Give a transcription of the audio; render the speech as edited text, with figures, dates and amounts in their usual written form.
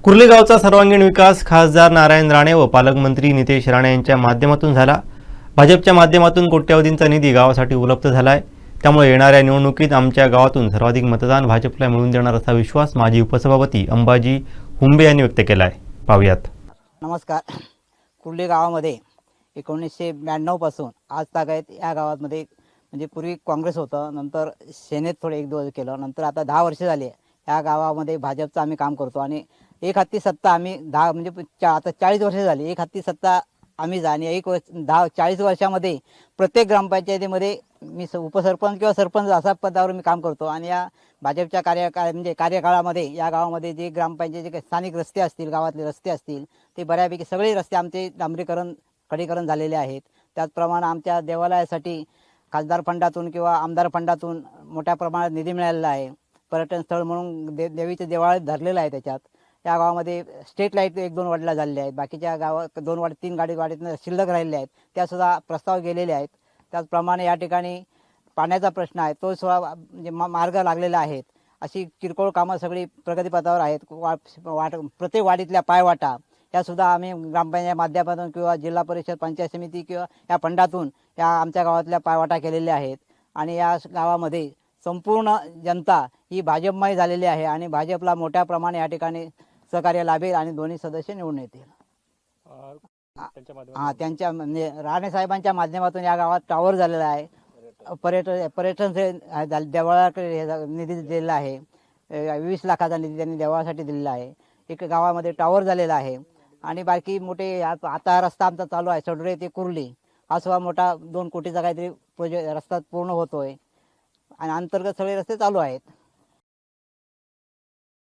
कुर्ली गावचा सर्वांगीण विकास खासदार नारायण राणे व पालकमंत्री नितेश राणे यांच्या माध्यमातून झाला। भाजपच्या माध्यमातून कोट्यवधींचा निधी गावासाठी उपलब्ध झाला आहे। त्यामुळे येणाऱ्या निवडणुकीत आमच्या गावातून सर्वाधिक मतदान भाजपला मिळवून देणार असा विश्वास माजी उपसभापती अंबाजी हुंबे यांनी व्यक्त केला आहे। पाहूयात। नमस्कार। कुर्ली गावामध्ये 1992 पासून आज तागायत या गावामध्ये म्हणजे पूर्वी काँग्रेस होतं, नंतर सेनेत थोडे एक दिवस केलं, नंतर आता 10 वर्ष झाली या गावामध्ये भाजपचं आम्ही काम करतो आणि एक हाती सत्ता आम्ही 10 म्हणजे आता 40 वर्ष झाली एक हाती सत्ता आम्ही आणि 40 वर्षामध्ये प्रत्येक ग्रामपंचायतीमध्ये मी उपसरपंच किंवा सरपंच अशा पदावर मी काम करतो आणि या भाजपच्या कार्यकाळामध्ये या गावामध्ये जे ग्रामपंचायतीचे स्थानिक रस्ते असतील, गावातले रस्ते असतील, ते बऱ्यापैकी सगळे रस्ते आमचे डांबरीकरण खडीकरण झालेले आहेत। त्याचप्रमाणे आमच्या देवालयासाठी खासदार फंडातून किंवा आमदार फंडातून मोठ्या प्रमाणात निधी मिळालेला आहे। पर्यटन स्थळ म्हणून देवीचे देवाळ धरलेलं आहे। त्याच्यात या गावामध्ये स्ट्रीट लाईट 1-2 वाढल्या झालेल्या आहेत। बाकीच्या गावात 2 वाढ 3 वाढीतून शिल्लक राहिलेल्या आहेत, त्यासुद्धा प्रस्ताव गेलेले आहेत। त्याचप्रमाणे या ठिकाणी पाण्याचा प्रश्न आहे, तो सुद्धा म्हणजे मार्ग लागलेला आहेत। अशी किरकोळ कामं सगळी प्रगतीपथावर आहेत। प्रत्येक वाडीतल्या पायवाटा यासुद्धा आम्ही ग्रामपंचायत माध्यमातून किंवा जिल्हा परिषद पंचायत समिती किंवा या फंडातून या आमच्या गावातल्या पायवाटा केलेल्या आहेत आणि या गावामध्ये संपूर्ण जनता ही भाजपमय झालेली आहे आणि भाजपला मोठ्या प्रमाणात या ठिकाणी सहकार्य लाभेल आणि दोन्ही सदस्य निवडून येतील। त्यांच्या म्हणजे राणे साहेबांच्या माध्यमातून या गावात टावर झालेला आहे। पर्यटन देवळाकडे निधी दिलेला आहे। 20 लाखाचा निधी त्यांनी देवळासाठी दिलेला आहे। एक गावामध्ये टावर झालेला आहे आणि बाकी मोठे आता रस्ता आमचा चालू आहे सडोरे ते कुर्ली, हा सुद्धा मोठा 2 कोटीचा काहीतरी रस्ता पूर्ण होतोय आणि अंतर्गत सगळे रस्ते चालू आहेत।